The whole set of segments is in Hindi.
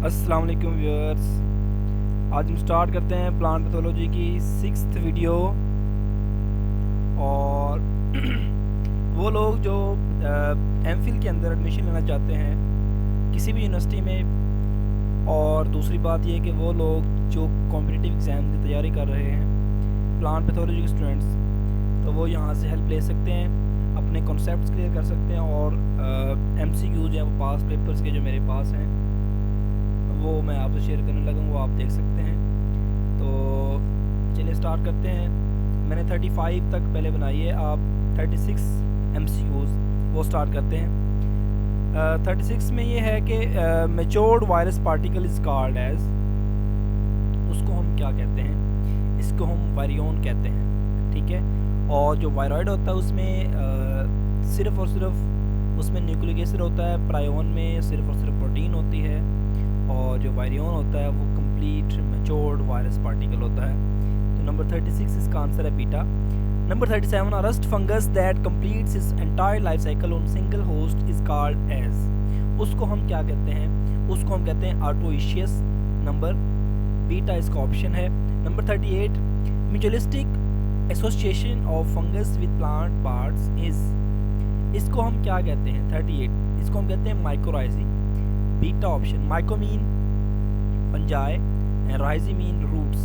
अस्सलाम वालेकुम व्यूअर्स। आज हम स्टार्ट करते हैं प्लांट पैथोलॉजी की 6th वीडियो। और वो लोग जो एमफिल के अंदर एडमिशन लेना चाहते हैं किसी भी यूनिवर्सिटी में, और दूसरी बात ये कि वो लोग जो कॉम्पिटिटिव एग्ज़ाम की तैयारी कर रहे हैं प्लांट पैथोलॉजी के स्टूडेंट्स, तो वो यहाँ से हेल्प ले सकते हैं, अपने कॉन्सेप्ट्स क्लियर कर सकते हैं। और MCQ जो है वो पास पेपर्स के जो मेरे पास हैं वो मैं आपसे शेयर करने लगा हूँ, वो आप देख सकते हैं। तो चलिए स्टार्ट करते हैं। मैंने 35 तक पहले बनाई है, आप 36 MCQs वो स्टार्ट करते हैं। 36 में ये है कि matured virus particle is called as, उसको हम क्या कहते हैं, इसको हम वायरियन कहते हैं, ठीक है। और जो वायरॉइड होता है उसमें सिर्फ और सिर्फ उसमें न्यूक्लिक एसिड होता है, प्रायोन में सिर्फ और सिर्फ प्रोटीन होती है, और जो वायरियन होता है वो कंप्लीट मैच्योर्ड वायरस पार्टिकल होता है। तो नंबर 36 इसका आंसर है beta. Number 37 a rust fungus that completes its entire life cycle on single host is called as, उसको हम क्या कहते हैं, उसको हम कहते हैं आर्टोइशियस। नंबर बीटा इसका ऑप्शन है। Number 38 mutualistic association of fungus with plant parts is, इसको हम क्या कहते हैं 38, इसको हम कहते हैं mycorrhizae. Beta option. Myco mean fungi and rhizae mean roots,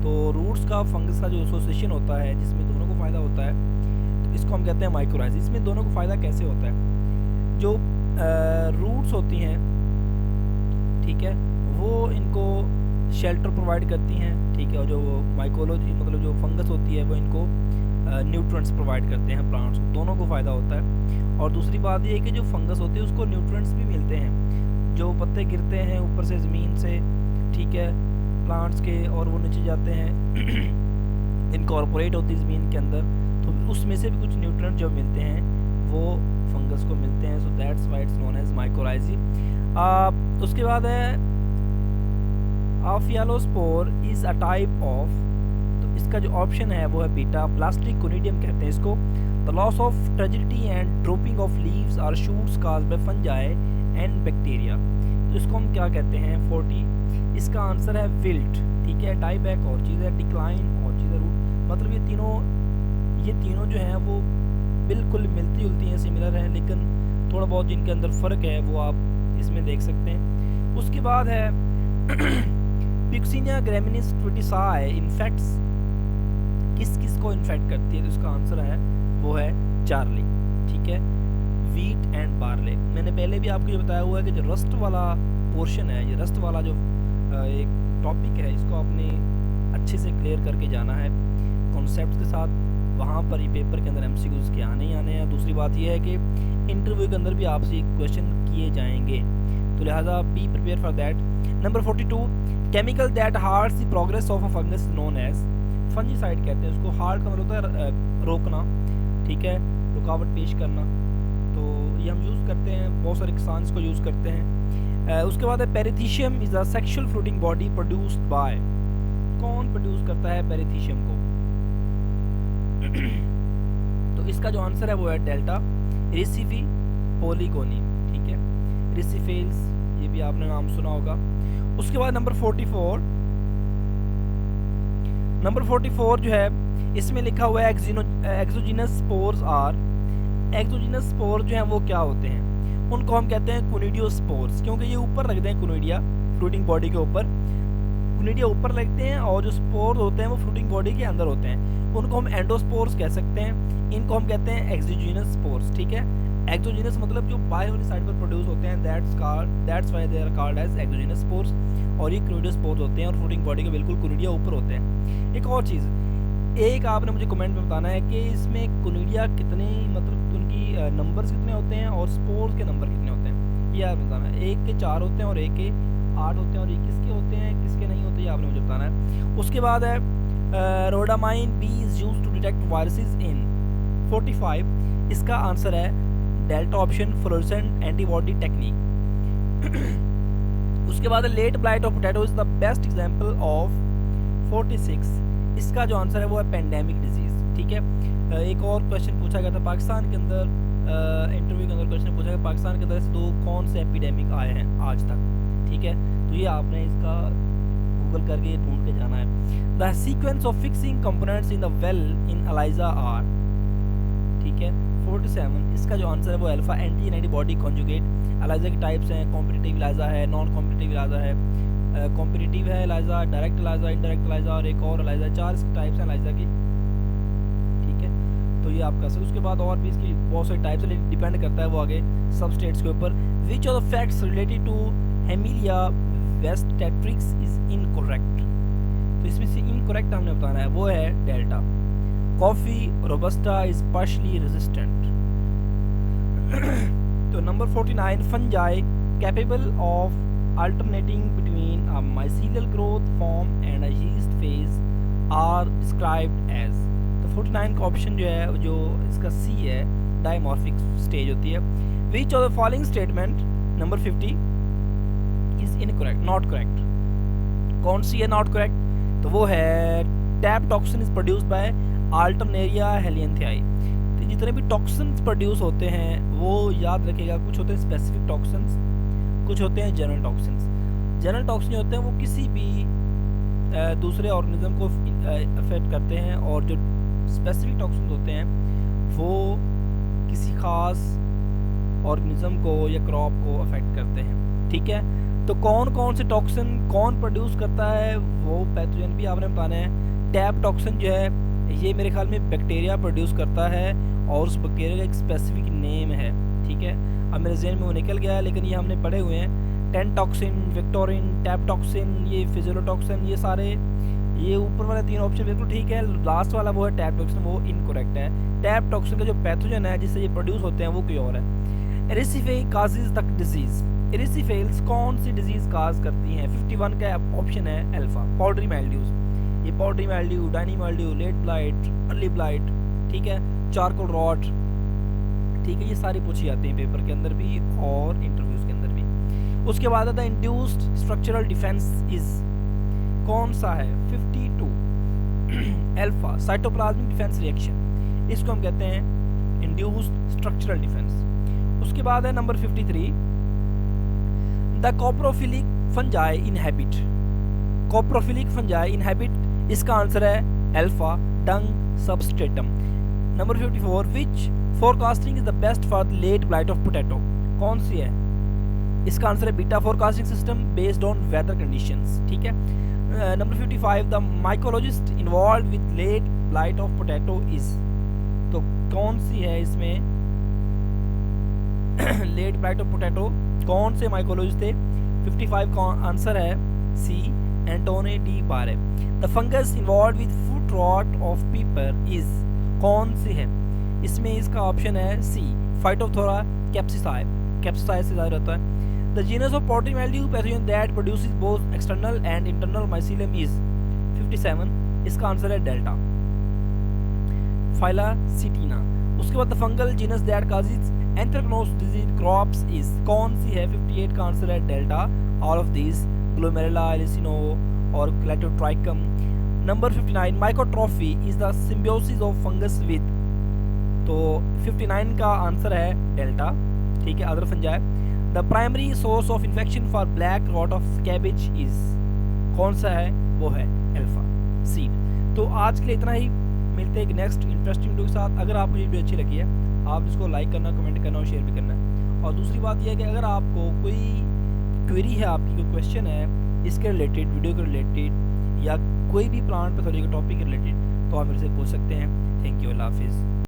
तो रूट्स का फंगस का जो एसोसिएशन होता है जिसमें दोनों को फ़ायदा होता है, तो इसको हम कहते हैं माइकोराइजी। इसमें दोनों को फ़ायदा कैसे होता है, जो रूट्स होती हैं, ठीक है, वो इनको शेल्टर प्रोवाइड करती हैं, ठीक है, और जो माइकोलॉजी मतलब जो फंगस होती है वो इनको न्यूट्रिएंट्स प्रोवाइड करते हैं प्लांट्स को, दोनों को फ़ायदा होता है। और दूसरी बात ये है कि जो फंगस होती है उसको न्यूट्रिएंट्स भी मिलते हैं, जो पत्ते गिरते हैं ऊपर से ज़मीन से, ठीक है, प्लांट्स के, और वो नीचे जाते हैं इनकॉर्पोरेट होती है ज़मीन के अंदर, तो उसमें से भी कुछ न्यूट्रिएंट जो मिलते हैं वो फंगस को मिलते हैं। So that's why it's known as mycorrhizae. उसके बाद है phialospore is a type of, तो इसका जो ऑप्शन है वो है बीटा, प्लास्टिक कोनिडियम कहते हैं इसको। The loss of turgidity and dropping of leaves or shoots caused by fungi and bacteria, तो इसको हम क्या कहते हैं 40, इसका आंसर है विल्ट, ठीक है। डाईबैक और चीज़ है, डिक्लाइन और चीज़ है, रूट, मतलब ये तीनों जो हैं वो बिल्कुल मिलती जुलती हैं, सिमिलर हैं, लेकिन थोड़ा बहुत जिनके अंदर फ़र्क है वो आप इसमें देख सकते हैं। उसके बाद है पिक्सिनिया ग्रेमिनिस ट्विटिसाई इन्फेक्ट्स, किस किस को इन्फेक्ट करती है, तो इसका आंसर है वो है चार्ली, ठीक है, वीट एंड बार्ले। मैंने पहले भी आपको ये बताया हुआ है कि जो रस्ट वाला पोर्शन है, ये रस्ट वाला जो एक टॉपिक है, इसको आपने अच्छे से क्लियर करके जाना है कॉन्सेप्ट के साथ, वहाँ पर ही पेपर के अंदर MCQs के आने ही आने हैं। दूसरी बात ये है कि इंटरव्यू के अंदर भी आपसे क्वेश्चन किए जाएंगे, तो लिहाजा be prepare for that. Number 42 chemical that halts the progress of a fungus known as, fungicide कहते हैं उसको। हार्ट का मतलब होता है रोकना, ठीक है, रुकावट पेश करना, तो ये हम यूज़ करते हैं, बहुत सारे किसान इसको यूज़ करते हैं। उसके बाद है perithecium is a sexual fruiting body produced by, कौन प्रोड्यूस करता है पेरिथीशियम को तो इसका जो आंसर है वो है डेल्टा, रिसिफी पोलीगोनी, ठीक है, रिसिफेल्स, ये भी आपने नाम सुना होगा। उसके बाद नंबर 44 जो है इसमें लिखा हुआ है exogenous spores are, exogenous spore जो हैं वो क्या होते हैं, उनको हम कहते हैं कोनिडियोस्पोर्स, क्योंकि ये ऊपर लगते हैं कोनिडिया फ्रूटिंग बॉडी के ऊपर, कोनिडिया ऊपर लगते हैं, और जो स्पोर्स होते हैं वो फ्रूटिंग बॉडी के अंदर होते हैं, उनको हम एंडोस्पोर्स कह सकते हैं। इनको हम कहते हैं एक्सोजिनस स्पोर्स, ठीक है। एक्सोजिनस मतलब जो बाहर वाली साइड पर प्रोड्यूस होते हैं, that's why they are called as exogenous spores, और ये कोनिडियोस्पोर्स होते हैं और फ्रूटिंग बॉडी के बिल्कुल कोनिडिया ऊपर होते हैं। एक और चीज़, एक आपने मुझे कमेंट में बताना है कि इसमें कोनिडिया कितने, मतलब उनकी नंबर्स कितने होते हैं और स्पोर्स के नंबर कितने होते हैं, ये आप बताना है। एक के 4 होते हैं और एक के 8 होते हैं, और ये किसके होते हैं किसके नहीं होते, ये आपने मुझे बताना है। उसके बाद है rhodamine B is used to detect viruses in 45, इसका आंसर है delta option, fluorescent antibody technique. उसके बाद late blight of potato is the best example of 46, इसका जो आंसर है वो है पेंडेमिक डिजीज, ठीक है। एक और क्वेश्चन पूछा गया था पाकिस्तान के अंदर, इंटरव्यू के अंदर क्वेश्चन पूछा गया पाकिस्तान के अंदर से 2 कौन से एपिडेमिक आए हैं आज तक, ठीक है, तो ये आपने इसका गूगल करके ढूंढ के जाना है। The sequence of fixing components in the well in ELISA are, ठीक है 47, इसका जो आंसर है वो alpha anti antibody conjugate. ELISA की टाइप्स हैं, कॉम्पिटिटिव एलाइजा है, नॉन कॉम्पिटिटिव एलाइजा है, कॉम्पिटिटिव है ELISA, direct ELISA, indirect ELISA और एक और एलाइजा, 4 इसकी टाइप्स हैं एलाइजा की, ठीक है। तो ये आप कर सकते, उसके बाद और भी इसकी बहुत सारी टाइप्स है, डिपेंड करता है वो आगे सब स्टेट्स के ऊपर। Which of the facts related to Hemileia vastatrix is incorrect, तो इसमें से इनकरेक्ट हमने बताना है, वो है delta. Coffee robusta is partially resistant. तो number 49, fungi capable of alternating between a mycelial growth form and a yeast phase are described as, तो 49 का ऑप्शन जो है, जो इसका सी है, डायमॉर्फिक स्टेज होती है। Which of the following statement, number 50 is incorrect, not correct. कौन सी है नॉट करेक्ट, तो वो है tab toxin is produced by Alternaria helianthi. तो जितने भी टॉक्सिन्स प्रोड्यूस होते हैं वो याद रखिएगा, कुछ होते हैं स्पेसिफिक टॉक्सिन्स, कुछ होते हैं जनरल टॉक्सिन्स। जनरल टॉक्सिन होते हैं वो किसी भी दूसरे ऑर्गेनिज्म को अफेक्ट करते हैं, और जो स्पेसिफिक टॉक्सिन्स होते हैं वो किसी खास ऑर्गेनिज्म को या क्रॉप को अफेक्ट करते हैं, ठीक है। तो कौन कौन से टॉक्सिन कौन प्रोड्यूस करता है, वो पैथोजन भी आपने बताना है। टैप टॉक्सिन जो है ये मेरे ख्याल में बैक्टीरिया प्रोड्यूस करता है, और उस बैक्टीरिया का एक स्पेसिफिक नेम है, ठीक है। अब मेरे जहन में वो निकल गया है, लेकिन ये हमने पढ़े हुए हैं। Ten toxin, Victorian, tap toxin, ये फिजियोटॉक्सिन, ये सारे, ये ऊपर वाले 3 ऑप्शन बिल्कुल ठीक है। लास्ट वाला वो है टैप टॉक्सिन, वो इनकरेक्ट है। टैप टॉक्सिन का जो पैथोजन है जिससे ये प्रोड्यूस होते हैं वो कोई और है। एरिसीफे काजेज द डिजीज, एरिसीफेल्स कौन सी डिजीज काज करती हैं? 51 का ऑप्शन है अल्फा, पाउडरी माइल्ड्यूज। ये powdery mildew, downy mildew, late blight, early blight, ठीक है, चारकोल रॉट, ठीक है, ये सारी पूछी जाती हैं पेपर के अंदर भी और इंटरव्यूज के अंदर भी। उसके बाद आता है इंड्यूस्ड स्ट्रक्चरल डिफेंस इज, कौन सा है? 52 अल्फा, साइटोप्लाज्मिक डिफेंस रिएक्शन, इसको हम कहते हैं इंड्यूस्ड स्ट्रक्चरल डिफेंस। उसके बाद है number 53, the coprophilic fungi inhabit, coprophilic fungi inhabit, इसका आंसर है alpha, dung substratum. Number 54, which forecasting is the best for the late blight of potato, कौन सी है? इसका आंसर है beta forecasting system based on weather conditions, ठीक है। Number 55, the mycologist involve with late blight of potato is, तो कौन सी है इसमें लेट ब्लाइट ऑफ पोटैटो, कौन से माइकोलॉजिस्ट थे? 55 का आंसर है C, Antoine de Bary. The fungus involve with foot rot of pepper is, कौन सी है? इसमें इसका ऑप्शन है सी, फाइटोप्थोरा कैप्सिसाई, कैप्सिसाई से ज़्यादा रहता है। The genus of powdery mildew pathogen that produces both external and internal mycelium is, 57, इसका आंसर है डेल्टा, फाइलासिटीना। उसके बाद the fungal genus that causes anthracnose disease crops is, कौन सी है? 58 का आंसर है delta, all of this, Glomerella, Elsinoe और Colletotrichum. Number 59, mycotrophy is the symbiosis of fungus with, तो 59 का आंसर है डेल्टा, ठीक है, other fungi. The primary source of infection for black rot of cabbage is, कौन सा है? वो है अल्फा, सीड। तो आज के लिए इतना ही, मिलते हैं एक नेक्स्ट इंटरेस्टिंग वीडियो के साथ। अगर आपको ये वीडियो अच्छी लगी है, आप इसको लाइक करना, कमेंट करना और शेयर भी करना है। और दूसरी बात यह है कि अगर आपको कोई क्वेरी है, आपकी कोई क्वेश्चन है इसके रिलेटेड, वीडियो के रिलेटेड, या कोई भी प्लांट पैथोलॉजी के टॉपिक के रिलेटेड, तो आप मेरे से पूछ सकते हैं। थैंक यू, अल्लाह हाफिज़।